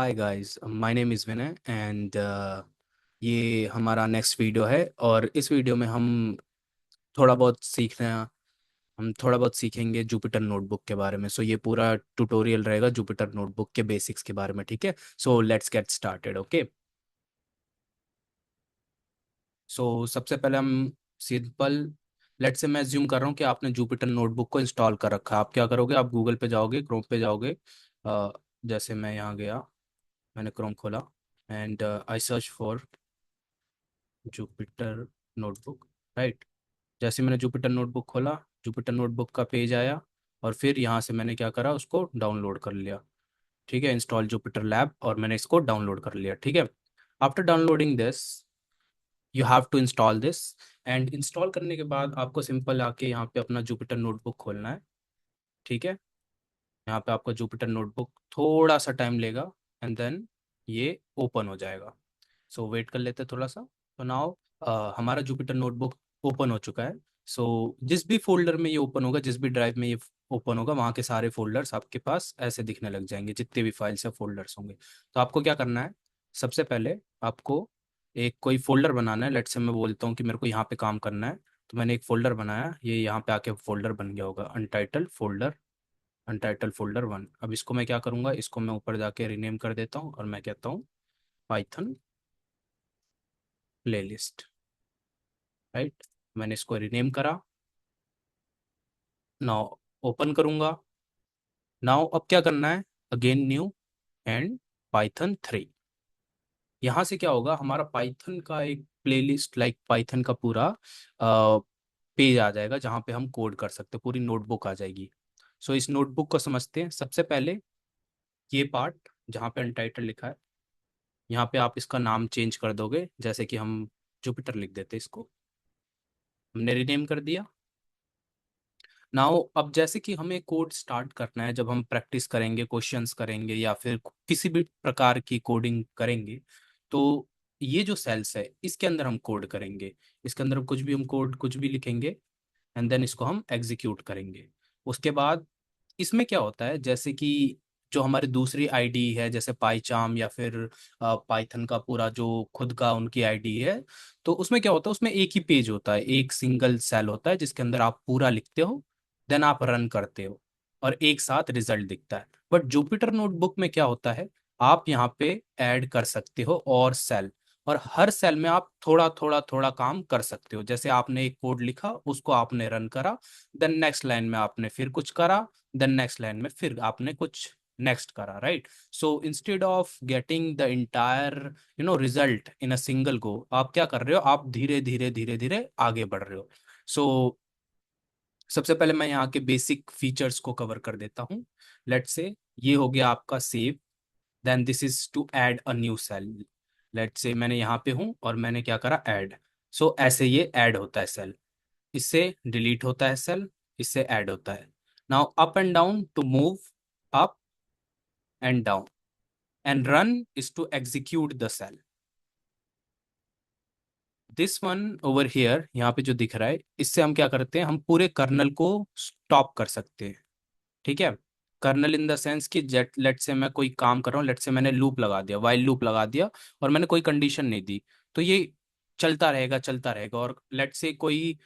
Hi guys, my name is Vinay and ये हमारा next video है। और इस वीडियो में थोड़ा बहुत सीखना हम थोड़ा बहुत सीखेंगे जुपिटर नोटबुक के बारे में। सो ये पूरा ट्यूटोरियल रहेगा जुपिटर नोटबुक के बेसिक्स के बारे में, ठीक है। So let's get started, okay. So सबसे पहले हम सिंपल लेट्स से मैं अज्यूम कर रहा हूँ कि आपने जुपिटर नोटबुक को इंस्टॉल कर रखा है। आप क्या करोगे, आप गूगल पे जाओगे, क्रोम पे जाओगे। अ, जैसे मैं यहाँ गया, मैंने क्रोम खोला and I search for Jupyter notebook, right. जैसे मैंने जुपिटर नोटबुक खोला, जुपिटर नोटबुक का पेज आया और फिर यहाँ से मैंने क्या करा, उसको डाउनलोड कर लिया। ठीक है, इंस्टॉल जुपिटर लैब, और मैंने इसको डाउनलोड कर लिया। ठीक है, after downloading this you have to install this. And install करने के बाद आपको सिंपल आके यहाँ पे अपना जुपिटर नोटबुक खोलना है। ठीक है, यहाँ पे आपका जुपिटर नोटबुक थोड़ा सा टाइम लेगा एंड देन ये ओपन हो जाएगा। सो वेट कर लेते हैं थोड़ा सा। तो नाउ हमारा जुपिटर नोटबुक ओपन हो चुका है। सो जिस भी फोल्डर में ये ओपन होगा, जिस भी ड्राइव में ये ओपन होगा, वहाँ के सारे फोल्डर्स आपके पास ऐसे दिखने लग जाएंगे, जितने भी फाइल्स या फोल्डर्स होंगे। तो आपको क्या करना है, सबसे पहले आपको एक कोई फोल्डर बनाना है। लेट्स से मैं बोलता हूँ कि मेरे को यहाँ पे काम करना है, तो मैंने एक फोल्डर बनाया, ये यहाँ पे आके फोल्डर बन गया होगा, untitled folder, untitled folder one. अब इसको मैं क्या करूँगा, इसको मैं ऊपर जाके रीनेम कर देता हूँ और मैं कहता हूँ पाइथन प्लेलिस्ट, राइट। मैंने इसको रीनेम करा। नाउ ओपन करूंगा। नाउ अब क्या करना है, अगेन न्यू एंड पाइथन 3। यहाँ से क्या होगा, हमारा पाइथन का एक प्लेलिस्ट, लाइक पाइथन का पूरा पेज आ जाएगा, जहाँ पे हम कोड कर सकते हैं, पूरी नोटबुक आ जाएगी। सो इस नोटबुक को समझते हैं। सबसे पहले ये पार्ट जहाँ पे अनटाइटल लिखा है, यहाँ पे आप इसका नाम चेंज कर दोगे, जैसे कि हम जुपिटर लिख देते, इसको हमने रीनेम कर दिया। नाउ अब जैसे कि हमें कोड स्टार्ट करना है, जब हम प्रैक्टिस करेंगे, क्वेश्चंस करेंगे या फिर किसी भी प्रकार की कोडिंग करेंगे, तो ये जो सेल्स है इसके अंदर हम कोड करेंगे। इसके अंदर कुछ भी हम कोड कुछ भी लिखेंगे एंड देन इसको हम एग्जीक्यूट करेंगे। उसके बाद इसमें क्या होता है, जैसे कि जो हमारी दूसरी आईडी है, जैसे पाईचार्म या फिर पाइथन का पूरा जो खुद का उनकी आईडी है, तो उसमें क्या होता है, उसमें एक ही पेज होता है, एक सिंगल सेल होता है जिसके अंदर आप पूरा लिखते हो, देन आप रन करते हो और एक साथ रिजल्ट दिखता है। बट जुपिटर नोटबुक में क्या होता है, आप यहाँ पे ऐड कर सकते हो और सेल, और हर सेल में आप थोड़ा थोड़ा थोड़ा काम कर सकते हो। जैसे आपने एक कोड लिखा, उसको आपने रन करा, देन नेक्स्ट लाइन में आपने फिर कुछ करा, देन नेक्स्ट लाइन में फिर आपने कुछ नेक्स्ट करा, right. So instead of getting the entire result in a single go, आप क्या कर रहे हो, आप धीरे धीरे धीरे धीरे आगे बढ़ रहे हो। सो सबसे पहले मैं यहाँ के बेसिक फीचर्स को कवर कर देता हूँ। लेट्स से ये हो गया आपका save, then this is to add a new cell. Let's say मैंने यहाँ पे हूँ और मैंने क्या करा, ऐड। सो ऐसे ये ऐड होता है सेल, इससे डिलीट होता है सेल, इससे ऐड होता है। Now up and down to move up and down, and run is to execute the cell. This one over here, यहाँ पे जो दिख रहा है, इससे हम क्या करते हैं, हम पूरे कर्नल को स्टॉप कर सकते हैं। ठीक है, कर्नल इन द सेंस कि जेट लेट से मैं कोई काम कर रहा हूँ, लेट से मैंने लूप लगा दिया, वाइल लूप लगा दिया, और मैंने कोई कंडीशन नहीं दी, तो ये चलता रहेगा चलता रहेगा। और लेट से कोई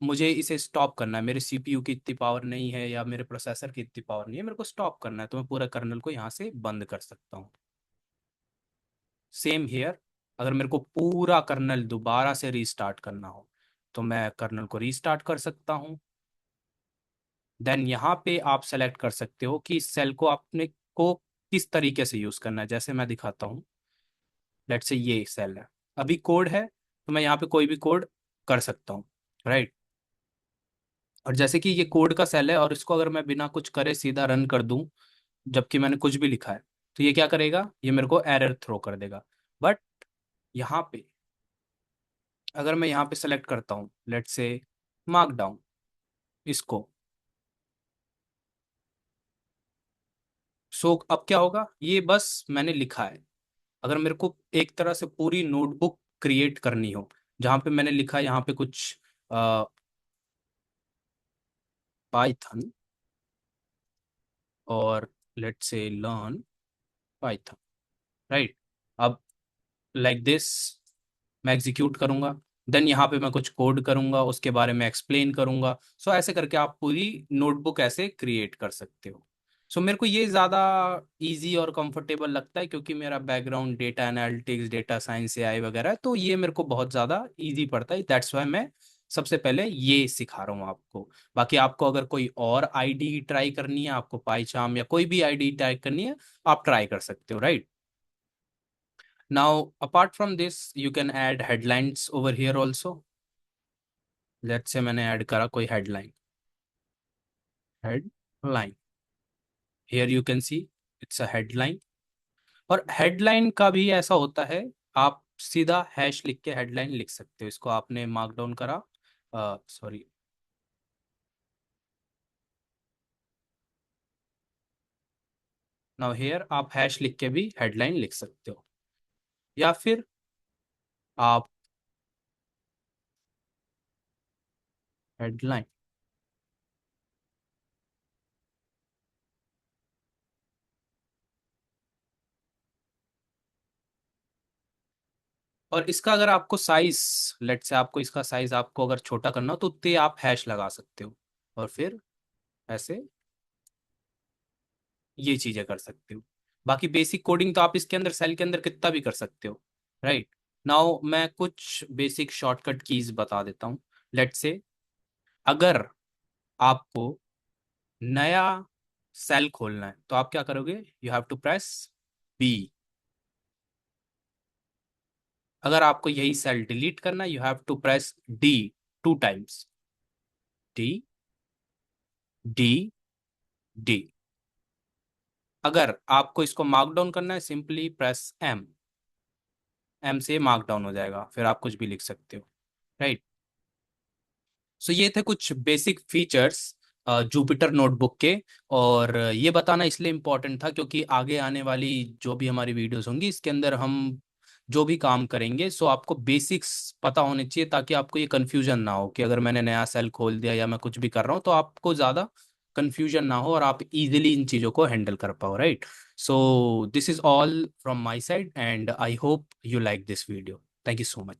मुझे इसे स्टॉप करना है, मेरे सीपीयू की इतनी पावर नहीं है या मेरे प्रोसेसर की इतनी पावर नहीं है, मेरे को स्टॉप करना है, तो मैं पूरा कर्नल को यहाँ से बंद कर सकता हूँ। सेम हियर, अगर मेरे को पूरा कर्नल दोबारा से रीस्टार्ट करना हो, तो मैं कर्नल को रीस्टार्ट कर सकता हूँ। देन यहाँ पे आप सेलेक्ट कर सकते हो कि इस सेल को आपने को किस तरीके से यूज करना है। जैसे मैं दिखाता हूँ, लेट्स से ये सेल है, अभी कोड है, तो मैं यहाँ पे कोई भी कोड कर सकता हूँ, राइट। और जैसे कि ये कोड का सेल है और इसको अगर मैं बिना कुछ करे सीधा रन कर दूं, जबकि मैंने कुछ भी लिखा है, तो ये क्या करेगा, ये मेरे को एरर थ्रो कर देगा। बट यहाँ पे अगर मैं यहाँ पे सेलेक्ट करता हूँ, लेट्स से मार्कडाउन, इसको, सो अब क्या होगा, ये बस मैंने लिखा है। अगर मेरे को एक तरह से पूरी नोटबुक क्रिएट करनी हो, जहां पे मैंने लिखा है यहाँ पे कुछ पाइथन और let's say learn Python, right. अब लाइक दिस मैं एग्जीक्यूट करूंगा, देन यहाँ पे मैं कुछ कोड करूंगा, उसके बारे में एक्सप्लेन करूंगा। सो ऐसे करके आप पूरी नोटबुक ऐसे क्रिएट कर सकते हो। सो मेरे को ये ज़्यादा इजी और कंफर्टेबल लगता है, क्योंकि मेरा background data analytics, data science, AI वगैरह है, तो ये मेरे को बहुत ज़्यादा इजी पड़ता है। दैट्स वाई मैं सबसे पहले ये सिखा रहा हूँ आपको। बाकी आपको अगर कोई और आईडी ट्राई करनी है, आपको पाइचार्म या कोई भी आईडी ट्राई करनी है, आप ट्राई कर सकते हो, right. Now, apart from this, you can add headlines over here also. Let's say मैंने ऐड करा कोई headline, headline, here you can see it's a headline। और हेडलाइन का भी ऐसा होता है, आप सीधा हैश लिख के हेडलाइन लिख सकते हो। इसको आपने मार्क डाउन करा, सॉरी, नाउ हेयर आप हैश लिख के भी हेडलाइन लिख सकते हो, या फिर आप हेडलाइन। और इसका अगर आपको साइज, लेट से आपको इसका साइज आपको अगर छोटा करना हो, तो उतने आप हैश लगा सकते हो, और फिर ऐसे ये चीजें कर सकते हो। बाकी बेसिक कोडिंग तो आप इसके अंदर सेल के अंदर कितना भी कर सकते हो, राइट। नाउ मैं कुछ बेसिक शॉर्टकट कीज बता देता हूँ। लेट से अगर आपको नया सेल खोलना है, तो आप क्या करोगे, you have to press B. अगर आपको यही सेल डिलीट करना है, you have to press D 2 times, D, D, D. अगर आपको इसको मार्क डाउन करना है, सिंपली प्रेस एम, एम से मार्क डाउन हो जाएगा, फिर आप कुछ भी लिख सकते हो, राइट। सो ये थे कुछ बेसिक फीचर्स जुपिटर नोटबुक के। और ये बताना इसलिए इम्पोर्टेंट था, क्योंकि आगे आने वाली जो भी हमारी वीडियोस होंगी, इसके अंदर हम जो भी काम करेंगे, सो आपको बेसिक्स पता होने चाहिए, ताकि आपको ये कन्फ्यूजन ना हो कि अगर मैंने नया सेल खोल दिया या मैं कुछ भी कर रहा हूँ, तो आपको ज़्यादा कन्फ्यूजन ना हो और आप इजीली इन चीज़ों को हैंडल कर पाओ, right. So this is all from my side, and I hope you like this video. Thank you so much.